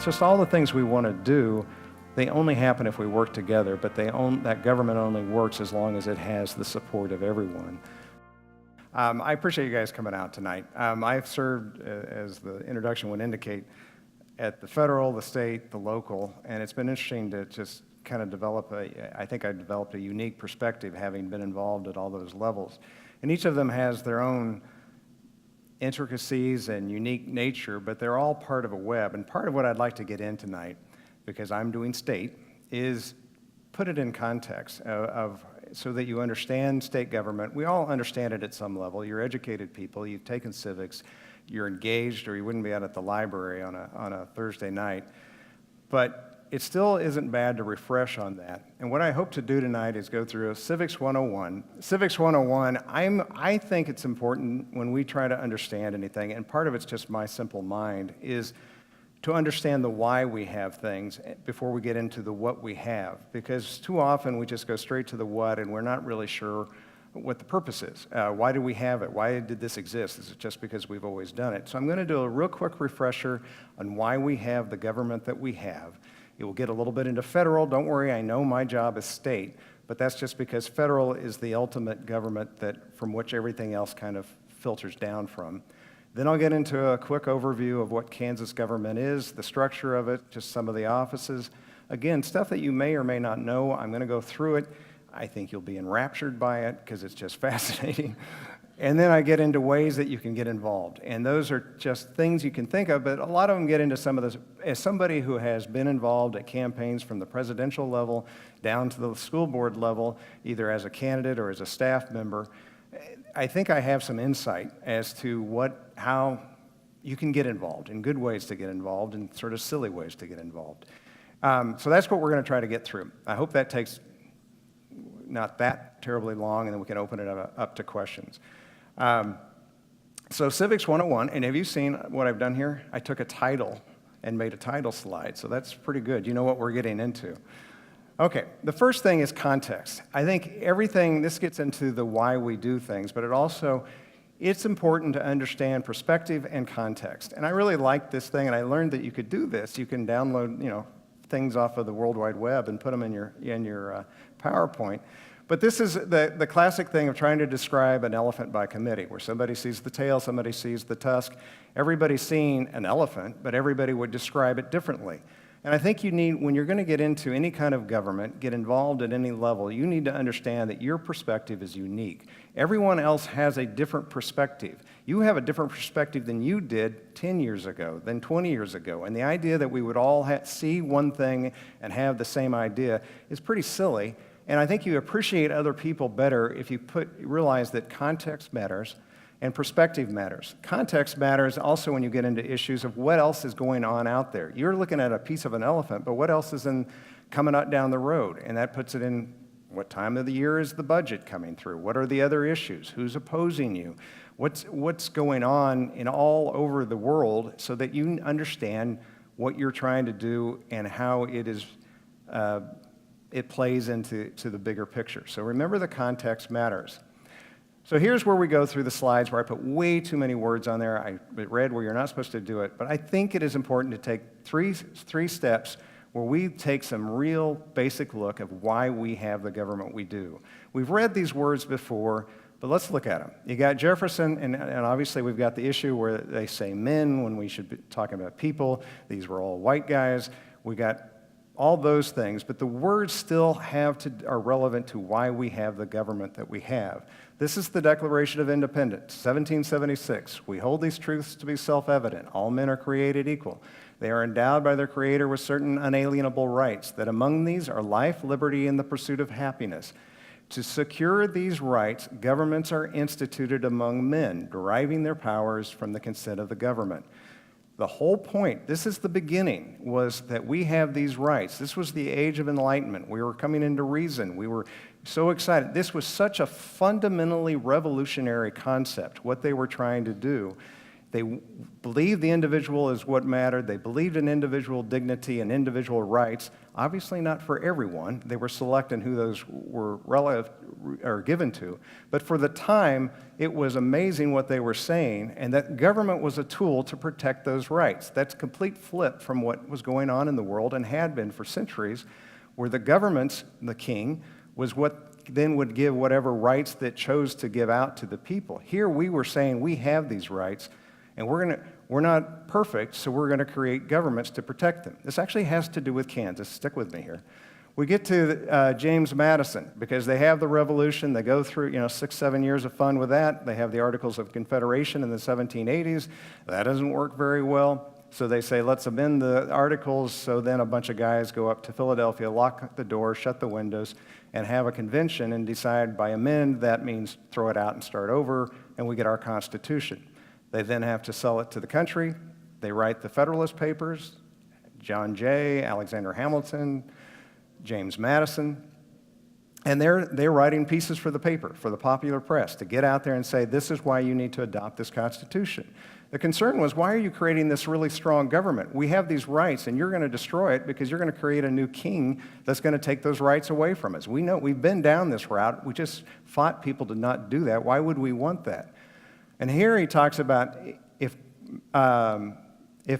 just all the things we want to do. They only happen if we work together, but that government only works as long as it has the support of everyone. I appreciate you guys coming out tonight. I've served, as the introduction would indicate, at the federal, the state, the local, and it's been interesting to just kind of develop I think I developed a unique perspective having been involved at all those levels. And each of them has their own intricacies and unique nature, but they're all part of a web. And part of what I'd like to get in tonight, because I'm doing state, is put it in context so that you understand state government. We all understand it at some level. You're educated people, you've taken civics, you're engaged, or you wouldn't be out at the library on a Thursday night. But it still isn't bad to refresh on that. And what I hope to do tonight is go through a Civics 101. Civics 101, I think it's important when we try to understand anything, and part of it's just my simple mind, is to understand the why we have things before we get into the what we have. Because too often we just go straight to the what and we're not really sure what the purpose is. Why do we have it? Why did this exist? Is it just because we've always done it? So I'm going to do a real quick refresher on why we have the government that we have. It will get a little bit into federal. Don't worry, I know my job is state, but that's just because federal is the ultimate government from which everything else kind of filters down from. Then I'll get into a quick overview of what Kansas government is, the structure of it, just some of the offices. Again, stuff that you may or may not know. I'm going to go through it. I think you'll be enraptured by it because it's just fascinating. And then I get into ways that you can get involved. And those are just things you can think of, but a lot of them get into some of this. As somebody who has been involved at campaigns from the presidential level down to the school board level, either as a candidate or as a staff member, I think I have some insight as to how you can get involved, in good ways to get involved, and sort of silly ways to get involved. So that's what we're going to try to get through. I hope that takes not that terribly long, and then we can open it up to questions. So Civics 101, and have you seen what I've done here? I took a title and made a title slide, so that's pretty good. You know what we're getting into. Okay, the first thing is context. I think this gets into the why we do things, but it's important to understand perspective and context. And I really like this thing, and I learned that you could do this. You can download, things off of the World Wide Web and put them in your PowerPoint. But this is the classic thing of trying to describe an elephant by committee, where somebody sees the tail, somebody sees the tusk. Everybody's seeing an elephant, but everybody would describe it differently. And I think when you're going to get into any kind of government, get involved at any level, you need to understand that your perspective is unique. Everyone else has a different perspective. You have a different perspective than you did 10 years ago, than 20 years ago. And the idea that we would all see one thing and have the same idea is pretty silly. And I think you appreciate other people better if you realize that context matters and perspective matters. Context matters also when you get into issues of what else is going on out there. You're looking at a piece of an elephant, but what else is coming up down the road? And that puts it in what time of the year is the budget coming through? What are the other issues? Who's opposing you? What's going on in all over the world so that you understand what you're trying to do and how it plays into the bigger picture. So remember, the context matters. So here's where we go through the slides where I put way too many words on there. I read where you're not supposed to do it, but I think it is important to take three steps where we take some real basic look of why we have the government we do. We've read these words before, but let's look at them. You got Jefferson, and obviously we've got the issue where they say men when we should be talking about people. These were all white guys. We got all those things, but the words still are relevant to why we have the government that we have. This is the Declaration of Independence, 1776. We hold these truths to be self-evident. All men are created equal. They are endowed by their Creator with certain unalienable rights, that among these are life, liberty, and the pursuit of happiness. To secure these rights, governments are instituted among men, deriving their powers from the consent of the government. The whole point, this is the beginning, was that we have these rights. This was the age of enlightenment. We were coming into reason. We were so excited. This was such a fundamentally revolutionary concept, what they were trying to do, They believed the individual is what mattered. They believed in individual dignity and individual rights. Obviously not for everyone. They were selecting who those were given to. But for the time, it was amazing what they were saying, and that government was a tool to protect those rights. That's a complete flip from what was going on in the world and had been for centuries, where the government, the king, was what then would give whatever rights that chose to give out to the people. Here we were saying we have these rights, and we're not perfect, so we're going to create governments to protect them. This actually has to do with Kansas. Stick with me here. We get to James Madison, because they have the Revolution. They go through 6, 7 years of fun with that. They have the Articles of Confederation in the 1780s. That doesn't work very well. So they say, let's amend the Articles. So then a bunch of guys go up to Philadelphia, lock the door, shut the windows, and have a convention and decide by amend, that means throw it out and start over, and we get our Constitution. They then have to sell it to the country. They write the Federalist Papers, John Jay, Alexander Hamilton, James Madison, and they're writing pieces for the paper, for the popular press, to get out there and say, this is why you need to adopt this Constitution. The concern was, why are you creating this really strong government? We have these rights, and you're going to destroy it because you're going to create a new king that's going to take those rights away from us. We know we've been down this route. We just fought people to not do that. Why would we want that? And here he talks about if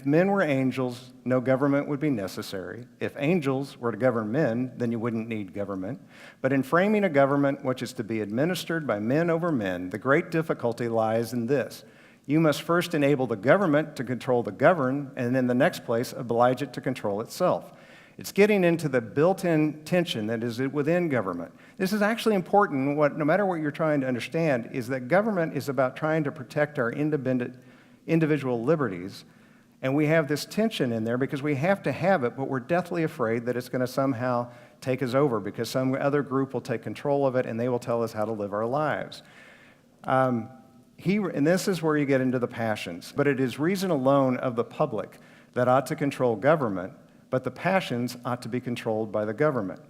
men were angels, no government would be necessary. If angels were to govern men, then you wouldn't need government. But in framing a government which is to be administered by men over men, the great difficulty lies in this. You must first enable the government to control the governed, and in the next place, oblige it to control itself. It's getting into the built-in tension that is within government. This is actually important. No matter what you're trying to understand, is that government is about trying to protect our individual liberties. And we have this tension in there because we have to have it, but we're deathly afraid that it's going to somehow take us over because some other group will take control of it and they will tell us how to live our lives. And this is where you get into the passions. But it is reason alone of the public that ought to control government, but the passions ought to be controlled by the government.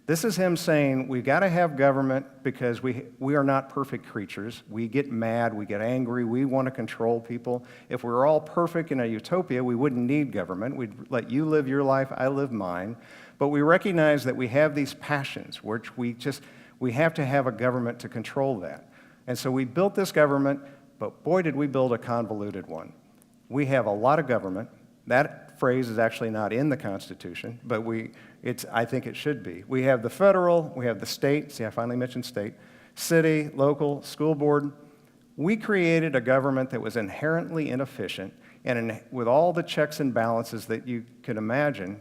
This is him saying we've got to have government because we are not perfect creatures. We get mad, we get angry, we want to control people. If we were all perfect in a utopia, we wouldn't need government. We'd let you live your life, I live mine. But we recognize that we have these passions, which we have to have a government to control that. And so we built this government, but boy, did we build a convoluted one. We have a lot of government. That phrase is actually not in the Constitution, but I think it should be. We have the federal, we have the state, see I finally mentioned state, city, local, school board. We created a government that was inherently inefficient and with all the checks and balances that you could imagine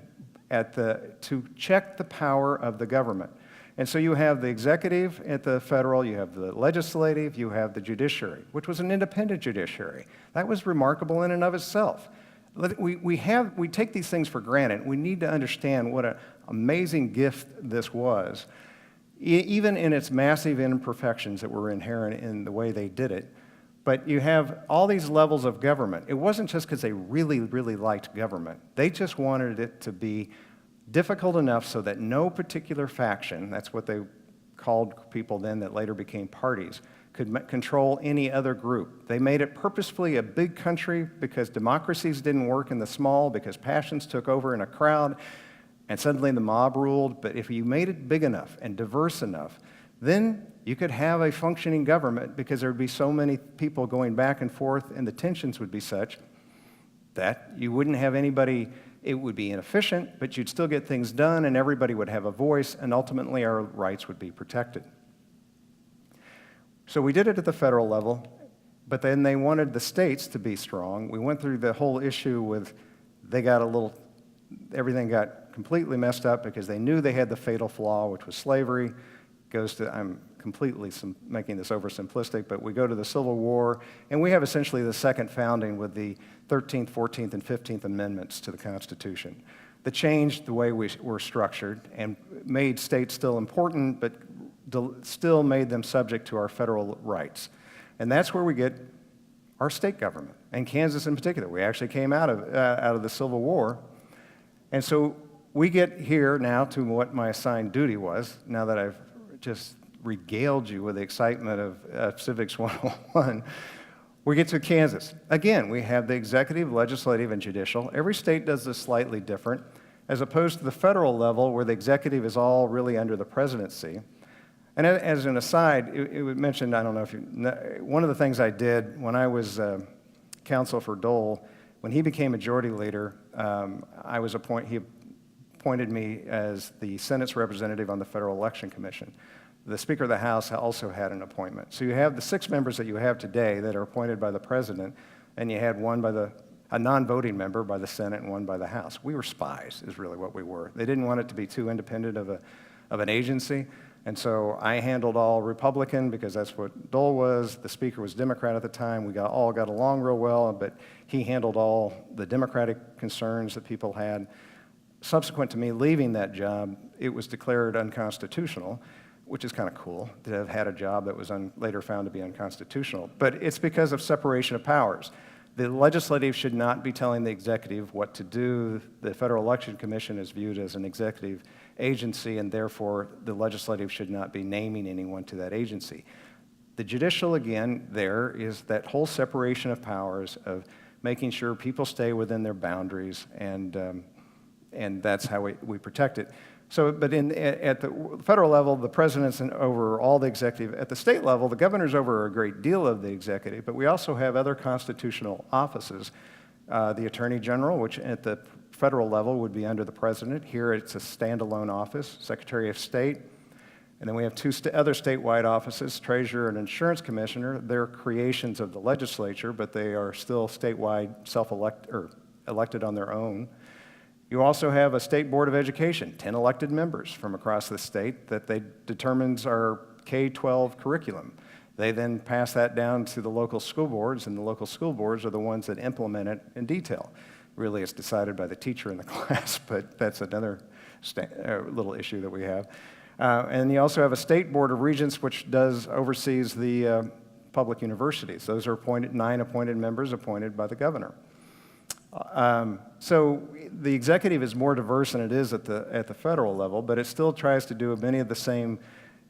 to check the power of the government. And so you have the executive at the federal, you have the legislative, you have the judiciary, which was an independent judiciary. That was remarkable in and of itself. We take these things for granted. We need to understand what an amazing gift this was, even in its massive imperfections that were inherent in the way they did it. But you have all these levels of government. It wasn't just because they really, really liked government. They just wanted it to be difficult enough so that no particular faction, that's what they called people then that later became parties, could control any other group. They made it purposefully a big country because democracies didn't work in the small, because passions took over in a crowd, and suddenly the mob ruled. But if you made it big enough and diverse enough, then you could have a functioning government because there would be so many people going back and forth, and the tensions would be such that you wouldn't have anybody. It would be inefficient, but you'd still get things done, and everybody would have a voice, and ultimately our rights would be protected. So we did it at the federal level, but then they wanted the states to be strong. We went through the whole issue with everything got completely messed up because they knew they had the fatal flaw, which was slavery. I'm completely making this oversimplistic, but we go to the Civil War, and we have essentially the second founding with the 13th, 14th, and 15th Amendments to the Constitution that changed the way we were structured and made states still important, but still made them subject to our federal rights. And that's where we get our state government, and Kansas in particular. We actually came out of the Civil War. And so we get here now to what my assigned duty was, now that I've just regaled you with the excitement of Civics 101. We get to Kansas. Again, we have the executive, legislative, and judicial. Every state does this slightly different, as opposed to the federal level where the executive is all really under the presidency. And as an aside, it was mentioned, I don't know if you, one of the things I did when I was counsel for Dole, when he became majority leader, he appointed me as the Senate's representative on the Federal Election Commission. The Speaker of the House also had an appointment. So you have the 6 members that you have today that are appointed by the President, and you had one by a non-voting member by the Senate and one by the House. We were spies, is really what we were. They didn't want it to be too independent of an agency, and so I handled all Republican because that's what Dole was. The Speaker was Democrat at the time. We all got along real well, but he handled all the Democratic concerns that people had. Subsequent to me leaving that job, it was declared unconstitutional, which is kind of cool to have had a job that was later found to be unconstitutional. But it's because of separation of powers. The legislative should not be telling the executive what to do. The Federal Election Commission is viewed as an executive agency, and therefore the legislative should not be naming anyone to that agency. The judicial, again, there is that whole separation of powers of making sure people stay within their boundaries, and that's how we protect it. So, but at the federal level, the president's over all the executive. At the state level, the governor's over a great deal of the executive, but we also have other constitutional offices. The Attorney General, which at the federal level would be under the president. Here it's a standalone office, Secretary of State. And then we have 2 other statewide offices, Treasurer and Insurance Commissioner. They're creations of the legislature, but they are still statewide elected on their own. You also have a state board of education, 10 elected members from across the state that determines our K-12 curriculum. They then pass that down to the local school boards, and the local school boards are the ones that implement it in detail. Really, it's decided by the teacher in the class, but that's another little issue that we have. And you also have a state board of regents, which oversees the public universities. Those are 9 appointed members appointed by the governor. So the executive is more diverse than it is at the federal level, but it still tries to do many of the same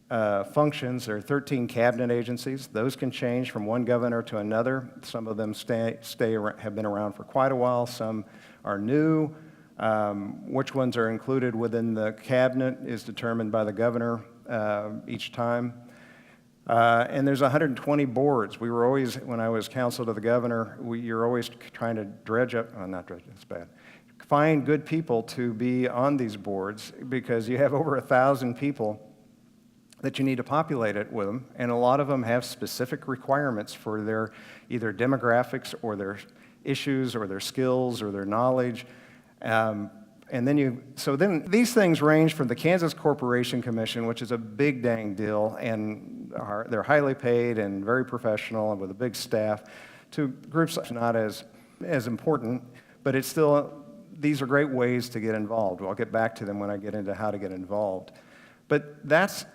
functions. There are 13 cabinet agencies. Those can change from one governor to another. Some of them have been around for quite a while. Some are new. Which ones are included within the cabinet is determined by the governor each time. And there's 120 boards. We were always, when I was counsel to the governor, you're always trying to that's bad. Find good people to be on these boards because you have over 1,000 people that you need to populate it with them, and a lot of them have specific requirements for their either demographics or their issues or their skills or their knowledge. And then these things range from the Kansas Corporation Commission, which is a big dang deal, and they're highly paid and very professional and with a big staff, to groups that's not as important, but it's still, these are great ways to get involved. I'll get back to them when I get into how to get involved. But that's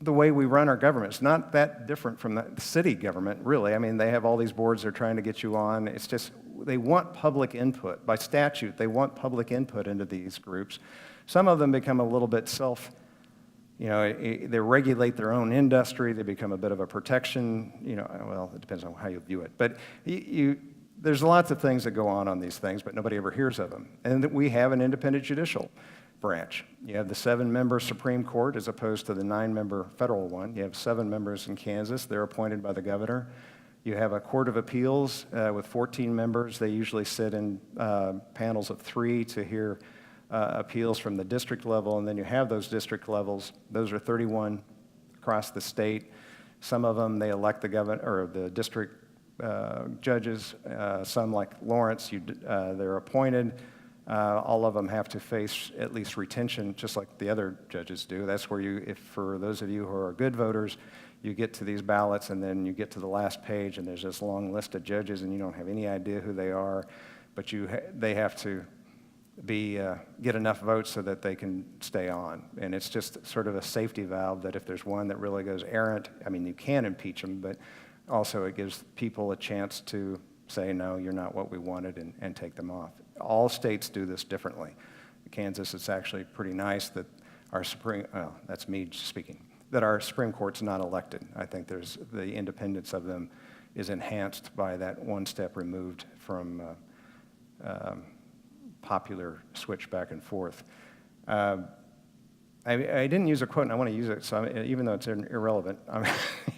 the way we run our government. It's not that different from the city government, really. I mean, they have all these boards they're trying to get you on. It's just, they want public input. By statute, they want public input into these groups. Some of them become a little bit they regulate their own industry. They become a bit of a protection, well, it depends on how you view it. But there's lots of things that go on these things, but nobody ever hears of them. And we have an independent judicial branch. You have the 7-member Supreme Court as opposed to the 9-member federal one. You have 7 members in Kansas. They're appointed by the governor. You have a Court of Appeals with 14 members. They usually sit in panels of 3 to hear appeals from the district level, and then you have those district levels. Those are 31 across the state. Some of them, they elect the governor or the district judges. Some, like Lawrence, they're appointed. All of them have to face at least retention, just like the other judges do. That's where for those of you who are good voters, you get to these ballots, and then you get to the last page, and there's this long list of judges, and you don't have any idea who they are, but they have to get enough votes so that they can stay on. And it's just sort of a safety valve that if there's one that really goes errant, I mean, you can impeach them, but also it gives people a chance to say, no, you're not what we wanted, and take them off. All states do this differently. In Kansas, it's actually pretty nice that that's me speaking, that our Supreme Court's not elected. I think the independence of them is enhanced by that one step removed from popular switch back and forth. I didn't use a quote, and I want to use it, so even though it's irrelevant.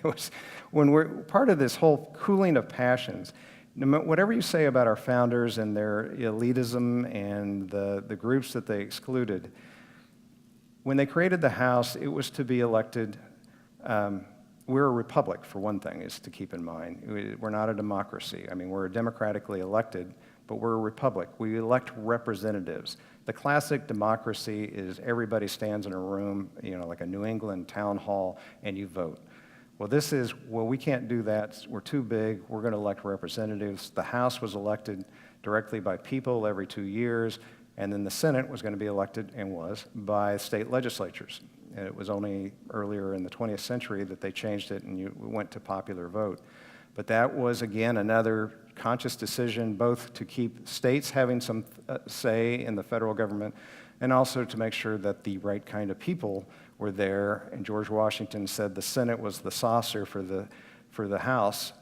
It was when we're part of this whole cooling of passions. Whatever you say about our founders and their elitism and the groups that they excluded, when they created the House, it was to be elected. We're a republic, for one thing, is to keep in mind. We're not a democracy. I mean, we're democratically elected, but we're a republic. We elect representatives. The classic democracy is everybody stands in a room, like a New England town hall, and you vote. Well, we can't do that. We're too big. We're going to elect representatives. The House was elected directly by people every 2 years, and then the Senate was going to be elected, and was, by state legislatures. And it was only earlier in the 20th century that they changed it and we went to popular vote. But that was, again, another conscious decision, both to keep states having some say in the federal government and also to make sure that the right kind of people were there. And George Washington said the Senate was the saucer for the House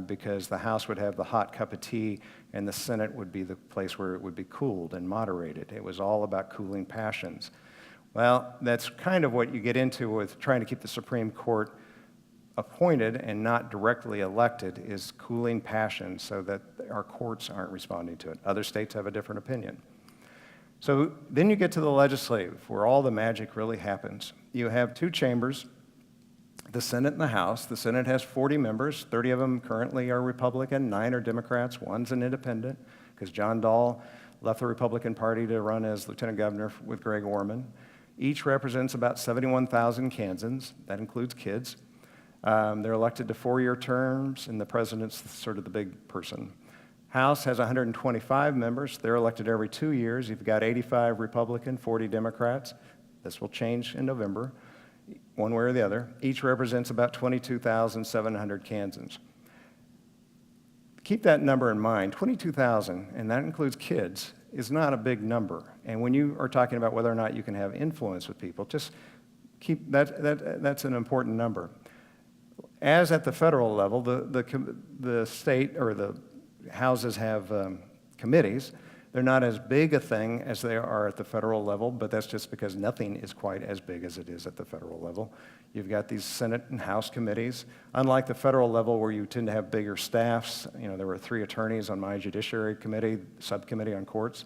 because the House would have the hot cup of tea and the Senate would be the place where it would be cooled and moderated. It was all about cooling passions. Well, that's kind of what you get into with trying to keep the Supreme Court appointed and not directly elected, is cooling passions so that our courts aren't responding to it. Other states have a different opinion. So then you get to the legislative, where all the magic really happens. You have two chambers, the Senate and the House. The Senate has 40 members. 30 of them currently are Republican, 9 are Democrats, 1's an independent, because John Dahl left the Republican Party to run as lieutenant governor with Greg Orman. Each represents about 71,000 Kansans. That includes kids. They're elected to 4-year terms, and the president's sort of the big person. House has 125 members. They're elected every 2 years. You've got 85 Republican, 40 Democrats. This will change in November, one way or the other. Each represents about 22,700 Kansans. Keep that number in mind. 22,000, and that includes kids, is not a big number. And when you are talking about whether or not you can have influence with people, just keep that's an important number. As at the federal level, the state or the houses have committees. They're not as big a thing as they are at the federal level, but that's just because nothing is quite as big as it is at the federal level. You've got these Senate and House committees. Unlike the federal level where you tend to have bigger staffs, there were 3 attorneys on my Judiciary Committee, subcommittee on courts.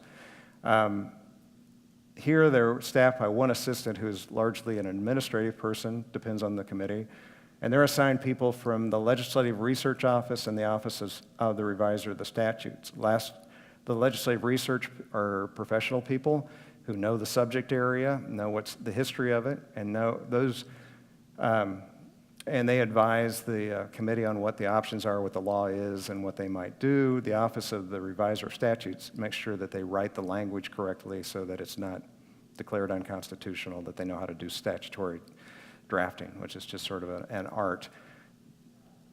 Here they're staffed by 1 assistant who's largely an administrative person, depends on the committee. And they're assigned people from the Legislative Research Office and the Office of the Reviser of the Statutes. The legislative research are professional people who know the subject area, know what's the history of it, and know those, and they advise the committee on what the options are, what the law is, and what they might do. The Office of the Reviser of Statutes makes sure that they write the language correctly so that it's not declared unconstitutional, that they know how to do statutory drafting, which is just sort of an art.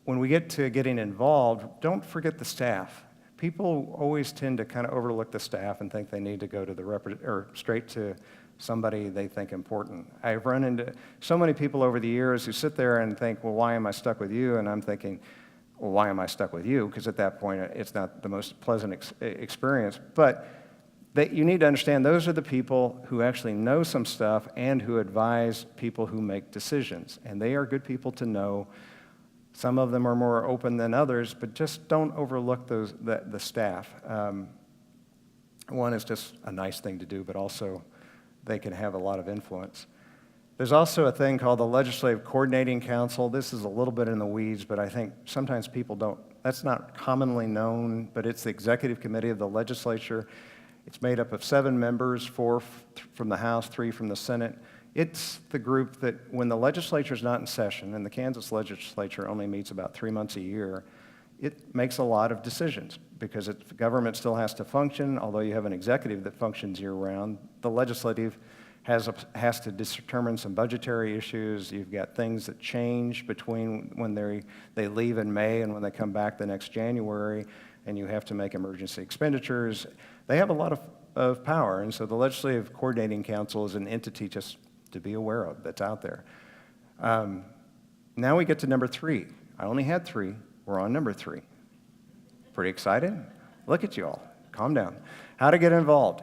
When we get to getting involved, don't forget the staff. People always tend to kind of overlook the staff and think they need to go to straight to somebody they think important. I've run into so many people over the years who sit there and think, well, why am I stuck with you? And I'm thinking, well, why am I stuck with you? Because at that point, it's not the most pleasant experience. But you need to understand those are the people who actually know some stuff and who advise people who make decisions. And they are good people to know. Some of them are more open than others, but just don't overlook the staff. One is just a nice thing to do, but also they can have a lot of influence. There's also a thing called the Legislative Coordinating Council. This is a little bit in the weeds, but I think sometimes people that's not commonly known, but it's the Executive Committee of the Legislature. It's made up of 7 members, 4 from the House, 3 from the Senate. It's the group that when the legislature is not in session, and the Kansas legislature only meets about 3 months a year, it makes a lot of decisions because the government still has to function. Although you have an executive that functions year-round, the legislative has to determine some budgetary issues. You've got things that change between when they leave in May and when they come back the next January, and you have to make emergency expenditures. They have a lot of power, and so the Legislative Coordinating Council is an entity just to be aware of that's out there. Now we get to number 3. I only had 3. We're on number 3. Pretty excited? Look at you all. Calm down. How to get involved.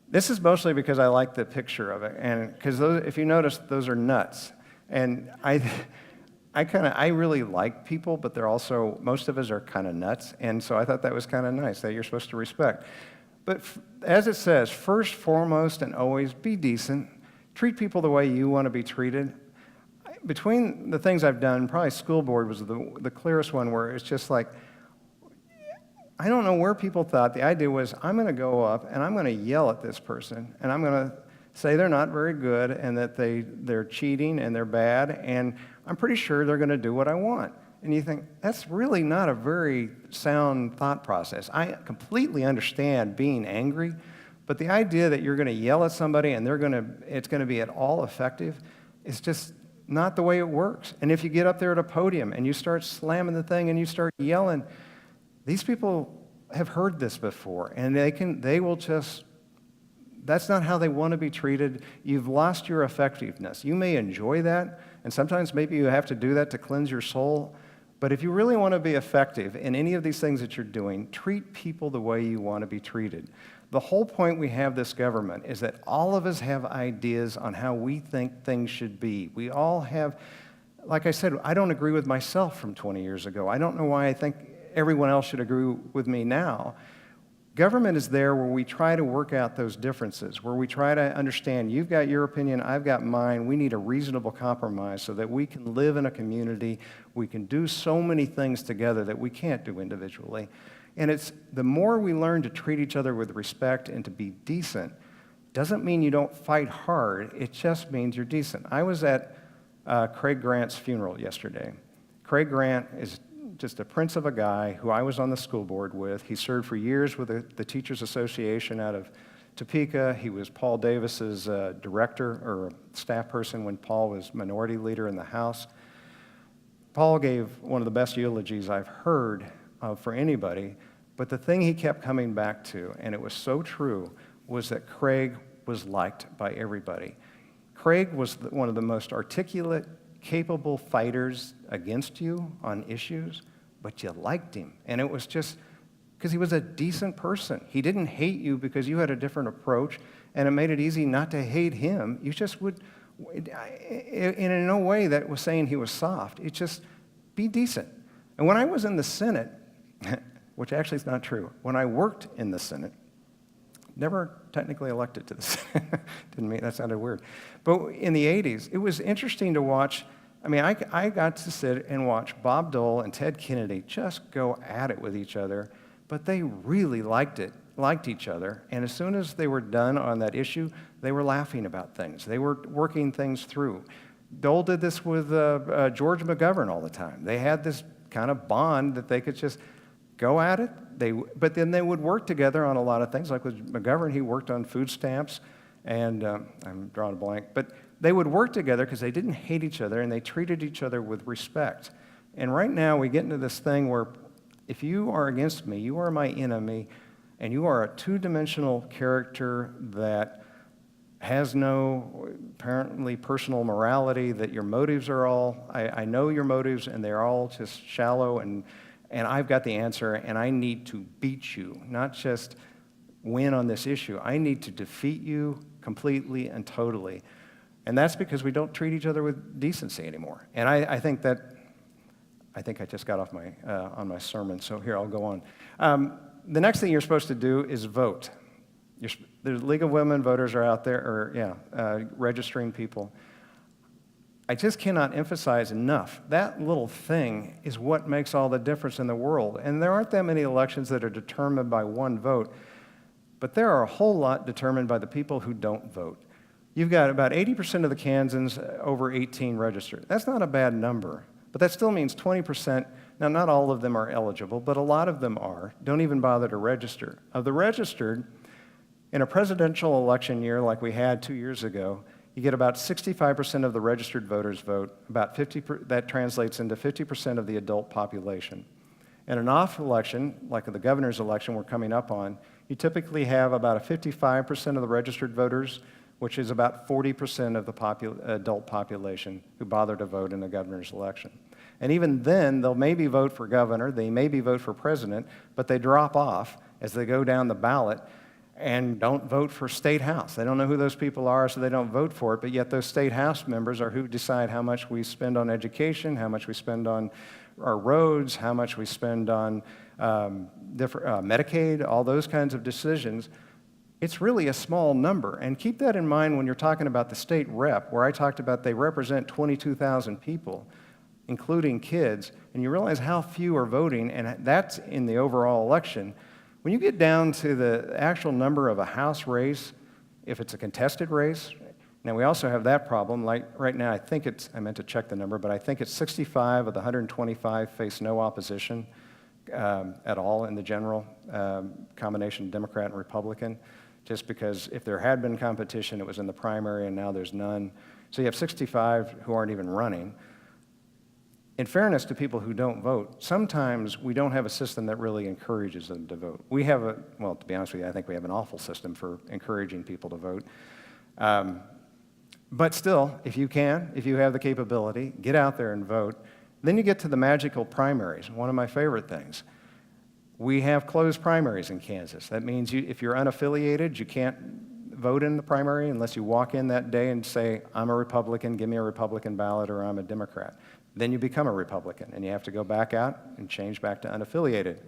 This is mostly because I like the picture of it, and because if you notice, those are nuts. And I really like people, but they're also, most of us are kind of nuts, and so I thought that was kind of nice that you're supposed to respect. But as it says, first, foremost, and always be decent. Treat people the way you want to be treated. Between the things I've done, probably school board was the clearest one, where it's just like, I don't know where people thought the idea was, I'm going to go up and I'm going to yell at this person, and I'm going to say they're not very good and that they're cheating and they're bad, and I'm pretty sure they're going to do what I want. And you think, that's really not a very sound thought process. I completely understand being angry, but the idea that you're going to yell at somebody and it's going to be at all effective is just not the way it works. And if you get up there at a podium and you start slamming the thing and you start yelling, these people have heard this before, and they will just, that's not how they want to be treated. You've lost your effectiveness. You may enjoy that, and sometimes maybe you have to do that to cleanse your soul, but if you really want to be effective in any of these things that you're doing, treat people the way you want to be treated. The whole point we have this government is that all of us have ideas on how we think things should be. We all have, like I said, I don't agree with myself from 20 years ago. I don't know why I think everyone else should agree with me now. Government is there where we try to work out those differences, where we try to understand, you've got your opinion, I've got mine, we need a reasonable compromise so that we can live in a community, we can do so many things together that we can't do individually. And it's the more we learn to treat each other with respect and to be decent, doesn't mean you don't fight hard, it just means you're decent. I was at Craig Grant's funeral yesterday. Craig Grant is just a prince of a guy who I was on the school board with. He served for years with the Teachers Association out of Topeka. He was Paul Davis's director or staff person when Paul was minority leader in the House. Paul gave one of the best eulogies I've heard for anybody, but the thing he kept coming back to, and it was so true, was that Craig was liked by everybody. Craig was one of the most articulate, capable fighters against you on issues, but you liked him. And it was just because he was a decent person. He didn't hate you because you had a different approach, and it made it easy not to hate him. You just would, in no way that was saying he was soft. It's just, be decent. And when I was in the Senate, which actually is not true, when I worked in the Senate, never technically elected to the Senate. Didn't mean, that sounded weird. But in the 80s, it was interesting to watch. I mean, I got to sit and watch Bob Dole and Ted Kennedy just go at it with each other, but they really liked each other. And as soon as they were done on that issue, they were laughing about things. They were working things through. Dole did this with George McGovern all the time. They had this kind of bond that they could just go at it. But then they would work together on a lot of things. Like with McGovern, he worked on food stamps, and I'm drawing a blank. But they would work together because they didn't hate each other, and they treated each other with respect. And right now, we get into this thing where if you are against me, you are my enemy, and you are a two-dimensional character that has no apparently personal morality, that your motives are all, I know your motives, and they're all just shallow, and I've got the answer, and I need to beat you, not just win on this issue. I need to defeat you completely and totally. And that's because we don't treat each other with decency anymore. And I think I just got off on my sermon, so here, I'll go on. The next thing you're supposed to do is vote. The League of Women Voters are out there, registering people. I just cannot emphasize enough, that little thing is what makes all the difference in the world. And there aren't that many elections that are determined by one vote, but there are a whole lot determined by the people who don't vote. You've got about 80% of the Kansans over 18 registered. That's not a bad number, but that still means 20%, now not all of them are eligible, but a lot of them are, don't even bother to register. Of the registered, in a presidential election year like we had 2 years ago, you get about 65% of the registered voters vote. That translates into 50% of the adult population. In an off election, like the governor's election we're coming up on, you typically have about a 55% of the registered voters, which is about 40% of the adult population who bother to vote in the governor's election. And even then, they'll maybe vote for governor, they maybe vote for president, but they drop off as they go down the ballot and don't vote for state house. They don't know who those people are, so they don't vote for it, but yet those state house members are who decide how much we spend on education, how much we spend on our roads, how much we spend on Medicaid, all those kinds of decisions. It's really a small number, and keep that in mind when you're talking about the state rep, where I talked about they represent 22,000 people, including kids, and you realize how few are voting, and that's in the overall election. When you get down to the actual number of a House race, if it's a contested race, now we also have that problem. Like right now, I meant to check the number, but I think it's 65 of the 125 face no opposition at all in the general combination Democrat and Republican, just because if there had been competition, it was in the primary, and now there's none. So you have 65 who aren't even running. In fairness to people who don't vote, sometimes we don't have a system that really encourages them to vote. We have well, to be honest with you, I think we have an awful system for encouraging people to vote. But still, if you have the capability, get out there and vote. Then you get to the magical primaries, one of my favorite things. We have closed primaries in Kansas. That means if you're unaffiliated, you can't vote in the primary unless you walk in that day and say, I'm a Republican, give me a Republican ballot, or I'm a Democrat. Then you become a Republican, and you have to go back out and change back to unaffiliated.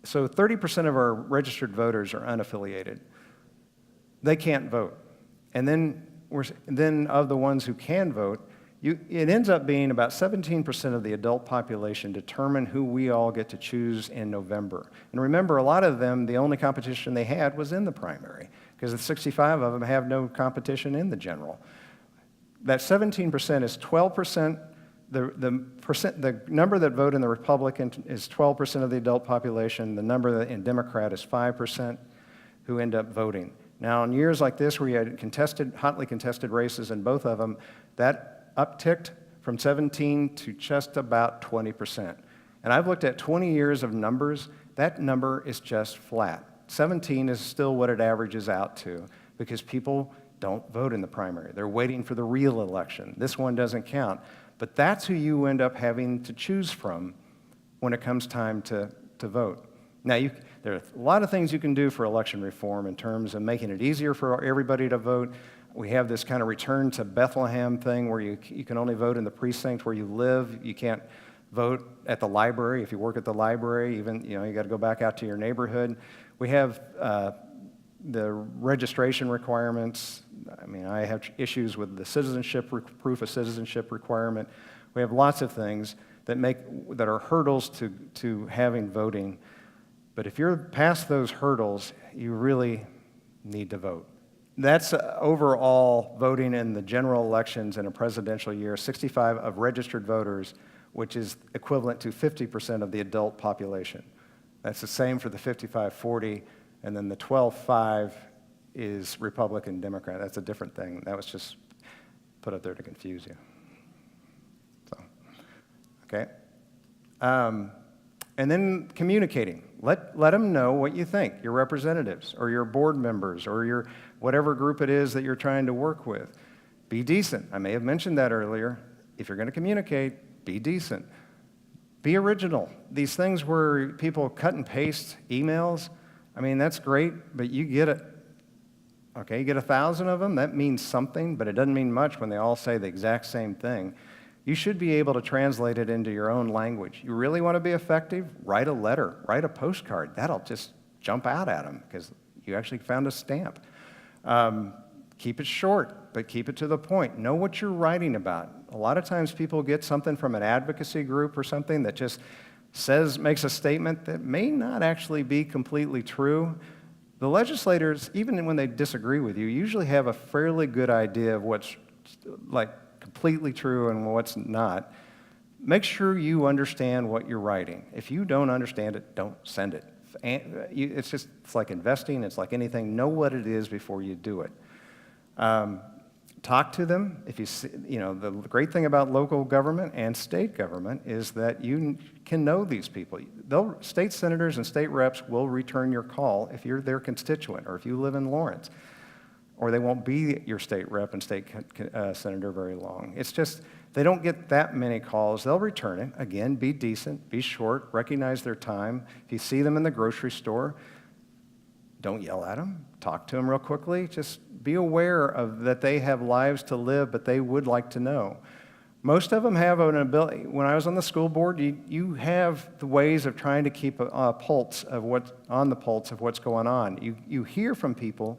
So 30% of our registered voters are unaffiliated. They can't vote. And then of the ones who can vote, it ends up being about 17% of the adult population determine who we all get to choose in November. And remember, a lot of them, the only competition they had was in the primary, because the 65 of them have no competition in the general. That 17% is 12%. The number that vote in the Republican is 12% of the adult population. The number in Democrat is 5% who end up voting. Now, in years like this where you had hotly contested races in both of them, that upticked from 17 to just about 20%. And I've looked at 20 years of numbers. That number is just flat. 17 is still what it averages out to, because people don't vote in the primary. They're waiting for the real election. This one doesn't count. But that's who you end up having to choose from when it comes time to vote. Now, there are a lot of things you can do for election reform in terms of making it easier for everybody to vote. We have this kind of return to Bethlehem thing where you can only vote in the precinct where you live. You can't vote at the library. If you work at the library, even, you got to go back out to your neighborhood. We have the registration requirements. I mean, I have issues with the citizenship, proof of citizenship requirement. We have lots of things that are hurdles to having voting. But if you're past those hurdles, you really need to vote. That's overall voting in the general elections in a presidential year, 65 of registered voters, which is equivalent to 50% of the adult population. That's the same for the 55-40, and then the 12-5 is Republican, Democrat. That's a different thing. That was just put up there to confuse you. So, okay. And then communicating. Let them know what you think, your representatives or your board members or your whatever group it is that you're trying to work with. Be decent. I may have mentioned that earlier. If you're going to communicate, be decent. Be original. These things where people cut and paste emails, I mean, that's great, but you get it. Okay, you get 1,000 of them, that means something, but it doesn't mean much when they all say the exact same thing. You should be able to translate it into your own language. You really want to be effective? Write a letter, write a postcard. That'll just jump out at them because you actually found a stamp. Keep it short, but keep it to the point. Know what you're writing about. A lot of times people get something from an advocacy group or something that just makes a statement that may not actually be completely true. The legislators, even when they disagree with you, usually have a fairly good idea of what's completely true and what's not. Make sure you understand what you're writing. If you don't understand it, don't send it. It's like investing. It's like anything. Know what it is before you do it. Talk to them. The great thing about local government and state government is that you can know these people. State senators and state reps will return your call if you're their constituent or if you live in Lawrence, or they won't be your state rep and state senator very long. It's just They don't get that many calls. They'll return it. Again, be decent, be short, recognize their time. If you see them in the grocery store, don't yell at them. Talk to them real quickly. Just be aware of that they have lives to live, but they would like to know. Most of them have an ability. When I was on the school board, you have the ways of trying to keep a pulse of what's on the pulse of what's going on. You hear from people,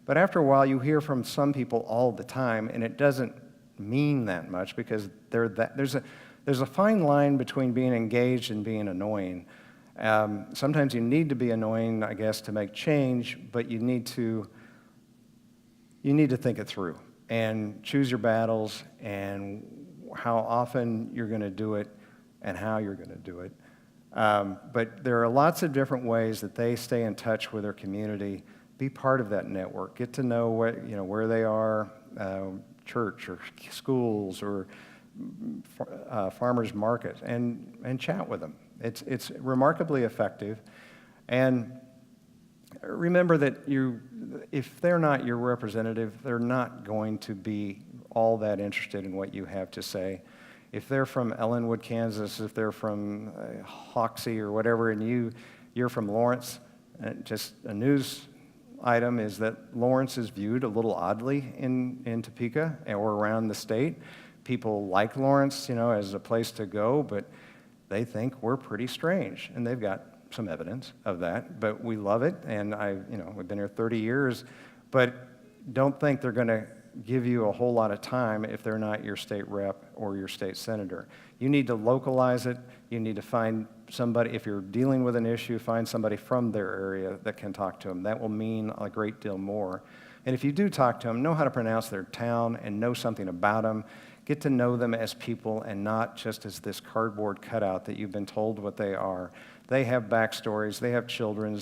but after a while, you hear from some people all the time, and it doesn't mean that much because there's a fine line between being engaged and being annoying. Sometimes you need to be annoying, I guess, to make change, but you need to think it through and choose your battles and how often you're going to do it and how you're going to do it. But there are lots of different ways that they stay in touch with their community. Be part of that network. Get to know where they are, church or schools or farmers market, and chat with them. It's remarkably effective. And remember that if they're not your representative, they're not going to be all that interested in what you have to say. If they're from Ellenwood, Kansas, if they're from Hoxie or whatever, and you're from Lawrence, just a news item is that Lawrence is viewed a little oddly in Topeka or around the state. People like Lawrence, as a place to go, but they think we're pretty strange, and they've got some evidence of that. But we love it, and we've been here 30 years. But don't think they're going to give you a whole lot of time if they're not your state rep or your state senator. You need to localize it. You need to find somebody, if you're dealing with an issue, find somebody from their area that can talk to them. That will mean a great deal more. And if you do talk to them, know how to pronounce their town and know something about them. Get to know them as people and not just as this cardboard cutout that you've been told what they are. They have backstories. They have children.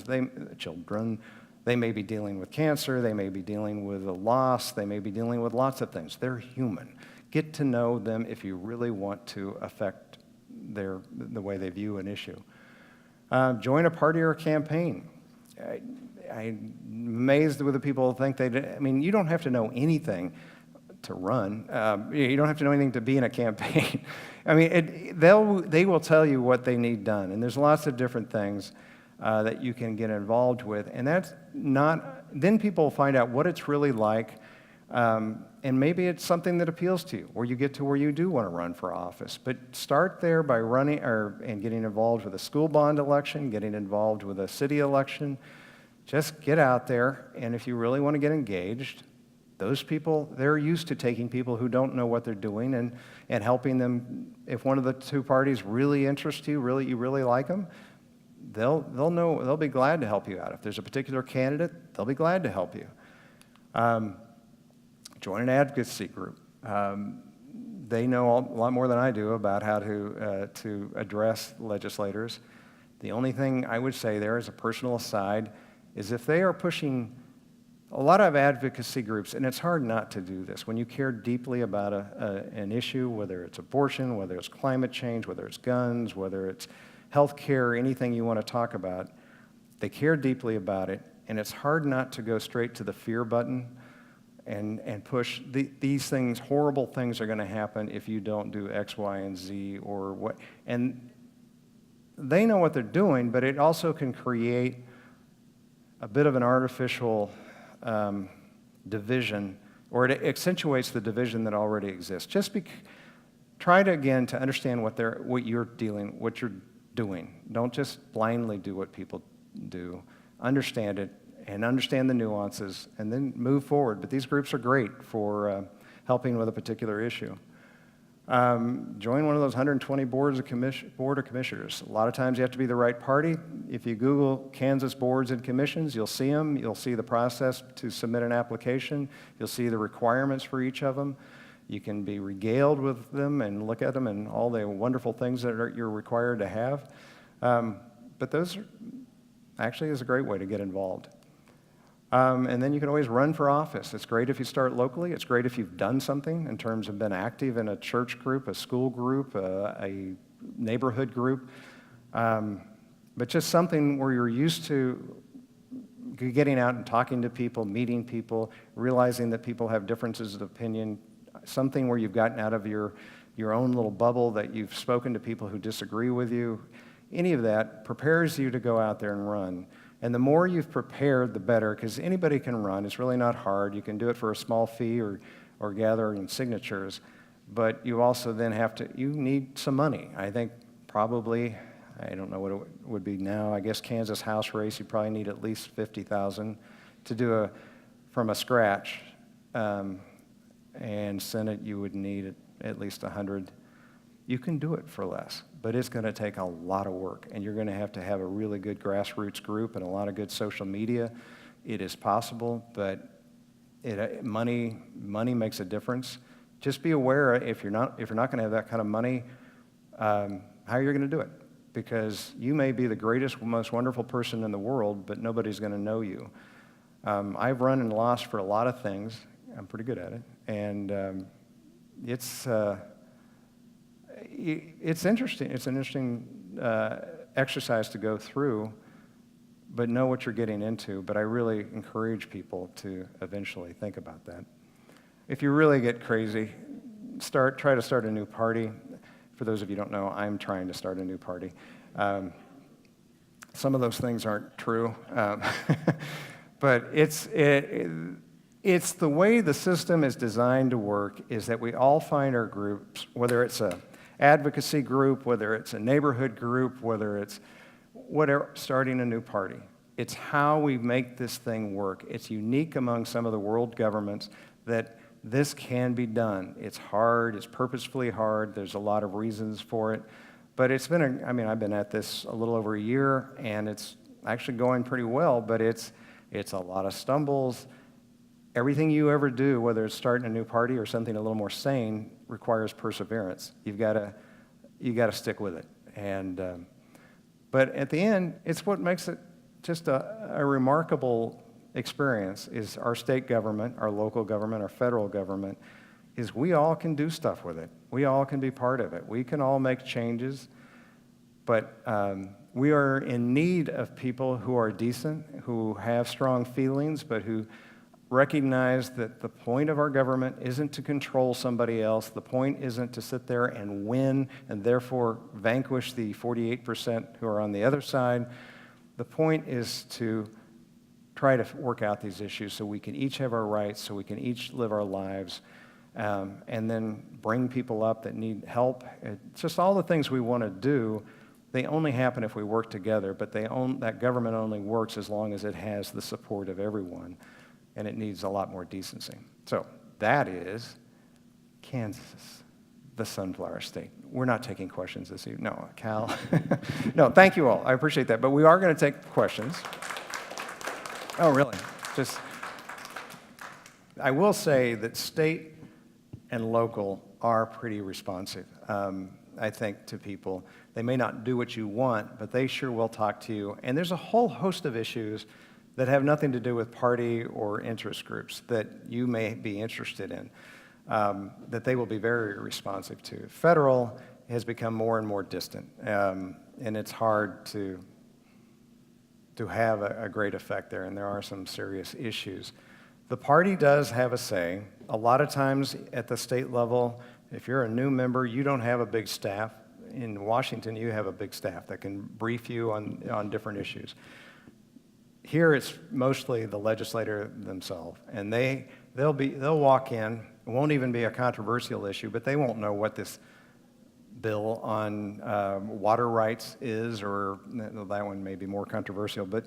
They may be dealing with cancer. They may be dealing with a loss. They may be dealing with lots of things. They're human. Get to know them if you really want to affect the way they view an issue. Join a party or a campaign. I'm amazed with the people who think you don't have to know anything to run. You don't have to know anything to be in a campaign. They will tell you what they need done, and there's lots of different things that you can get involved with, and that's not. Then people find out what it's really like, and maybe it's something that appeals to you, or you get to where you do want to run for office. But start there by running and getting involved with a school bond election, getting involved with a city election. Just get out there, and if you really want to get engaged. Those people, they're used to taking people who don't know what they're doing and helping them. If one of the two parties really interests you, you really like them, they'll be glad to help you out. If there's a particular candidate, they'll be glad to help you. Join an advocacy group. They know a lot more than I do about how to address legislators. The only thing I would say there as a personal aside is if they are pushing a lot of advocacy groups, and it's hard not to do this, when you care deeply about an issue, whether it's abortion, whether it's climate change, whether it's guns, whether it's health care, anything you want to talk about, they care deeply about it, and it's hard not to go straight to the fear button and push these things. Horrible things are going to happen if you don't do X, Y, and Z, or what. And they know what they're doing, but it also can create a bit of an artificial division, or it accentuates the division that already exists. Try to understand what you're doing. Don't just blindly do what people do. Understand it and understand the nuances, and then move forward. But these groups are great for helping with a particular issue. Join one of those 120 board of commissioners. A lot of times you have to be the right party. If you Google Kansas boards and commissions, you'll see them. You'll see the process to submit an application. You'll see the requirements for each of them. You can be regaled with them and look at them and all the wonderful things that you're required to have. But those actually is a great way to get involved. And then you can always run for office. It's great if you start locally. It's great if you've done something in terms of been active in a church group, a school group, a neighborhood group. But just something where you're used to getting out and talking to people, meeting people, realizing that people have differences of opinion, something where you've gotten out of your your own little bubble, that you've spoken to people who disagree with you. Any of that prepares you to go out there and run. And the more you've prepared, the better, because anybody can run. It's really not hard. You can do it for a small fee or gathering signatures. But you also then you need some money. I think probably, I don't know what it would be now. I guess Kansas House race, you probably need at least $50,000 to do from a scratch. And Senate, you would need at least 100. You can do it for less, but it's going to take a lot of work, and you're going to have a really good grassroots group and a lot of good social media. It is possible, but money makes a difference. Just be aware if you're not going to have that kind of money, how you're going to do it, because you may be the greatest, most wonderful person in the world, but nobody's going to know you. I've run and lost for a lot of things. I'm pretty good at it, and it's interesting. It's an interesting exercise to go through, but know what you're getting into. But I really encourage people to eventually think about that. If you really get crazy, try to start a new party. For those of you who don't know, I'm trying to start a new party. Some of those things aren't true, but it's the way the system is designed to work, is that we all find our groups, whether it's a advocacy group, whether it's a neighborhood group, whether it's whatever, starting a new party. It's how we make this thing work. It's unique among some of the world governments that this can be done. It's hard, it's purposefully hard, there's a lot of reasons for it, but it's been, I've been at this a little over a year, and it's actually going pretty well, but it's a lot of stumbles. Everything you ever do, whether it's starting a new party or something a little more sane, requires perseverance. You got to stick with it. And but at the end, it's what makes it just a remarkable experience. Is our state government, our local government, our federal government, is we all can do stuff with it. We all can be part of it. We can all make changes, but we are in need of people who are decent, who have strong feelings, but who recognize that the point of our government isn't to control somebody else. The point isn't to sit there and win and therefore vanquish the 48% who are on the other side. The point is to try to work out these issues so we can each have our rights, so we can each live our lives, and then bring people up that need help. It's just all the things we want to do. They only happen if we work together, but that government only works as long as it has the support of everyone. And it needs a lot more decency. So that is Kansas, the Sunflower State. We're not taking questions this evening. No, Cal. No, thank you all. I appreciate that. But we are going to take questions. Oh, really? I will say that state and local are pretty responsive, I think, to people. They may not do what you want, but they sure will talk to you. And there's a whole host of issues that have nothing to do with party or interest groups that you may be interested in, that they will be very responsive to. Federal has become more and more distant, and it's hard to have a great effect there, and there are some serious issues. The party does have a say. A lot of times at the state level, if you're a new member, you don't have a big staff. In Washington, you have a big staff that can brief you on different issues. Here, it's mostly the legislator themselves, and they'll walk in. It won't even be a controversial issue, but they won't know what this bill on water rights is, or that one may be more controversial. But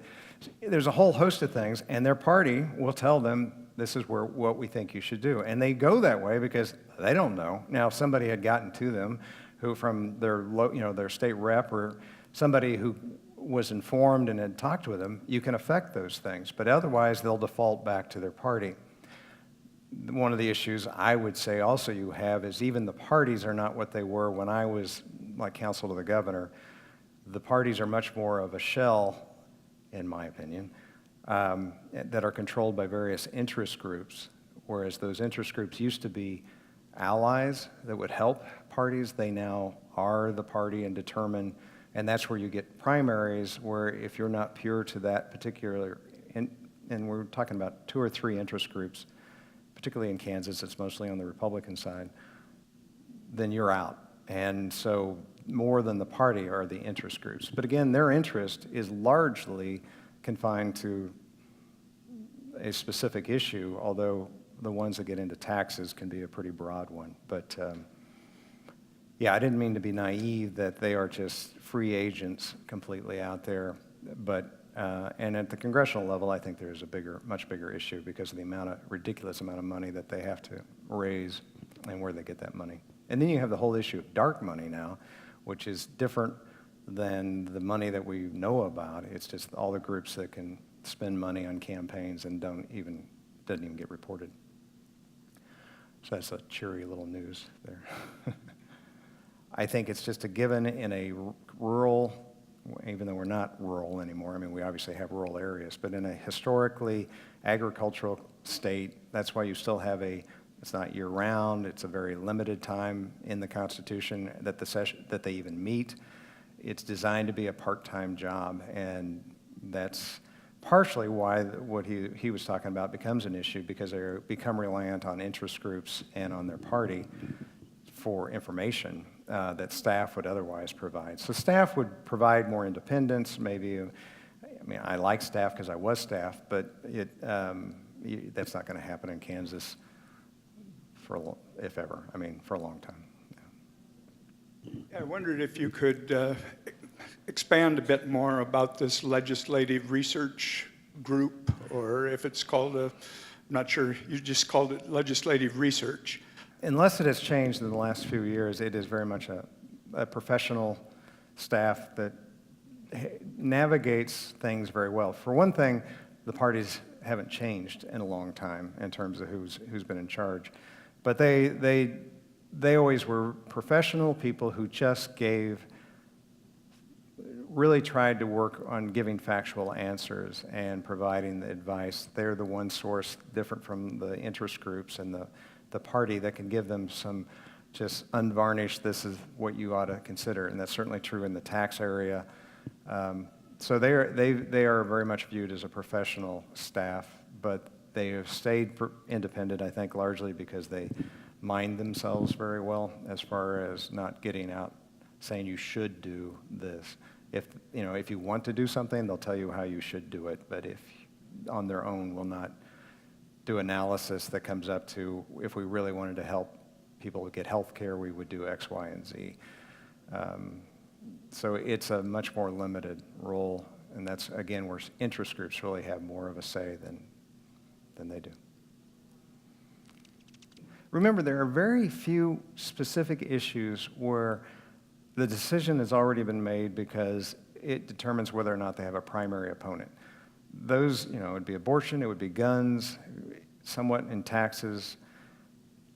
there's a whole host of things, and their party will tell them this is what we think you should do, and they go that way because they don't know. Now, if somebody had gotten to them, who from their state rep or somebody who was informed and had talked with them, you can affect those things. But otherwise, they'll default back to their party. One of the issues I would say also you have is even the parties are not what they were when I was like counsel to the governor. The parties are much more of a shell, in my opinion, that are controlled by various interest groups, whereas those interest groups used to be allies that would help parties. They now are the party and determine. And that's where you get primaries, where if you're not pure to that particular, and we're talking about 2 or 3 interest groups, particularly in Kansas, it's mostly on the Republican side, then you're out. And so more than the party are the interest groups. But again, their interest is largely confined to a specific issue, although the ones that get into taxes can be a pretty broad one. But yeah, I didn't mean to be naive that they are just free agents completely out there. But and at the congressional level, I think there's a much bigger issue because of the ridiculous amount of money that they have to raise and where they get that money. And then you have the whole issue of dark money now, which is different than the money that we know about. It's just all the groups that can spend money on campaigns and doesn't even get reported. So that's a cheery little news there. I think it's just a given in a rural, even though we're not rural anymore, I mean, we obviously have rural areas, but in a historically agricultural state, that's why you still have it's not year-round, it's a very limited time in the Constitution that that they even meet. It's designed to be a part-time job, and that's partially why what he was talking about becomes an issue, because they become reliant on interest groups and on their party for information that staff would otherwise provide. So staff would provide more independence, maybe. I mean, I like staff because I was staff, but that's not going to happen in Kansas if ever. I mean, for a long time. Yeah, I wondered if you could expand a bit more about this legislative research group, or if it's called I'm not sure, you just called it legislative research. Unless it has changed in the last few years, it is very much a professional staff that navigates things very well. For one thing, the parties haven't changed in a long time in terms of who's been in charge. But they always were professional people who just really tried to work on giving factual answers and providing the advice. They're the one source different from the interest groups and the party that can give them some just unvarnished, this is what you ought to consider. And that's certainly true in the tax area. So they are very much viewed as a professional staff, but they have stayed independent, I think, largely because they mind themselves very well as far as not getting out saying you should do this. If you want to do something, they'll tell you how you should do it, but if on their own will not do analysis that comes up to, if we really wanted to help people get health care, we would do X, Y, and Z. So it's a much more limited role, and that's, again, where interest groups really have more of a say than they do. Remember, there are very few specific issues where the decision has already been made because it determines whether or not they have a primary opponent. Those, it would be abortion, it would be guns, somewhat in taxes.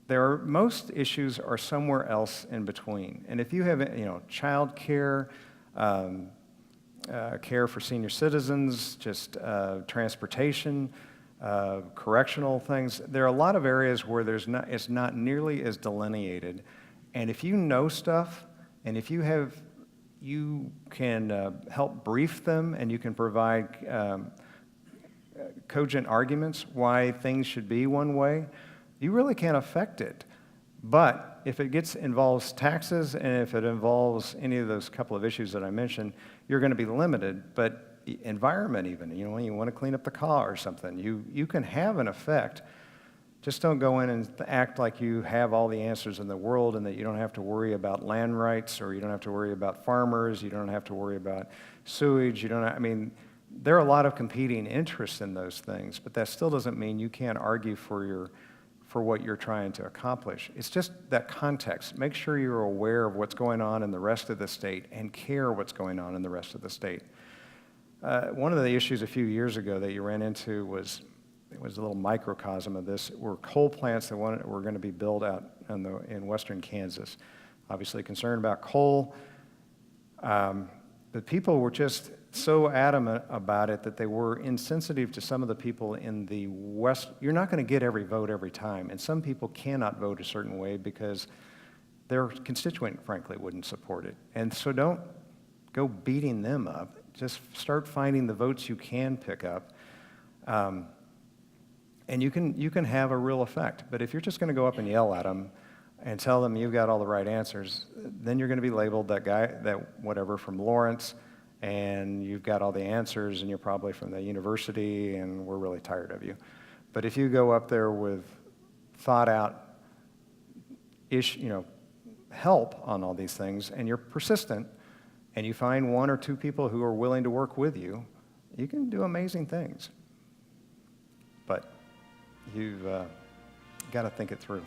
Most issues are somewhere else in between. And if you have, child care, care for senior citizens, just transportation, correctional things, there are a lot of areas where it's not nearly as delineated. And if you know stuff, and if you can help brief them, and you can provide cogent arguments why things should be one way, you really can't affect it. But if it involves taxes, and if it involves any of those couple of issues that I mentioned, you're going to be limited. But environment even, when you want to clean up the car or something, you can have an effect. Just don't go in and act like you have all the answers in the world and that you don't have to worry about land rights, or you don't have to worry about farmers, you don't have to worry about sewage, there are a lot of competing interests in those things, but that still doesn't mean you can't argue for what you're trying to accomplish. It's just that context. Make sure you're aware of what's going on in the rest of the state and care what's going on in the rest of the state. One of the issues a few years ago that you ran into was a little microcosm of this, were coal plants that were going to be built out in western Kansas. Obviously concerned about coal, but people were just so adamant about it that they were insensitive to some of the people in the West. You're not going to get every vote every time, and some people cannot vote a certain way because their constituent, frankly, wouldn't support it. And so don't go beating them up. Just start finding the votes you can pick up. And you can have a real effect. But if you're just going to go up and yell at them, and tell them you've got all the right answers, then you're going to be labeled that guy, that whatever from Lawrence, and you've got all the answers, and you're probably from the university, and we're really tired of you. But if you go up there with thought out help on all these things, and you're persistent, and you find one or two people who are willing to work with you, you can do amazing things. But you've got to think it through.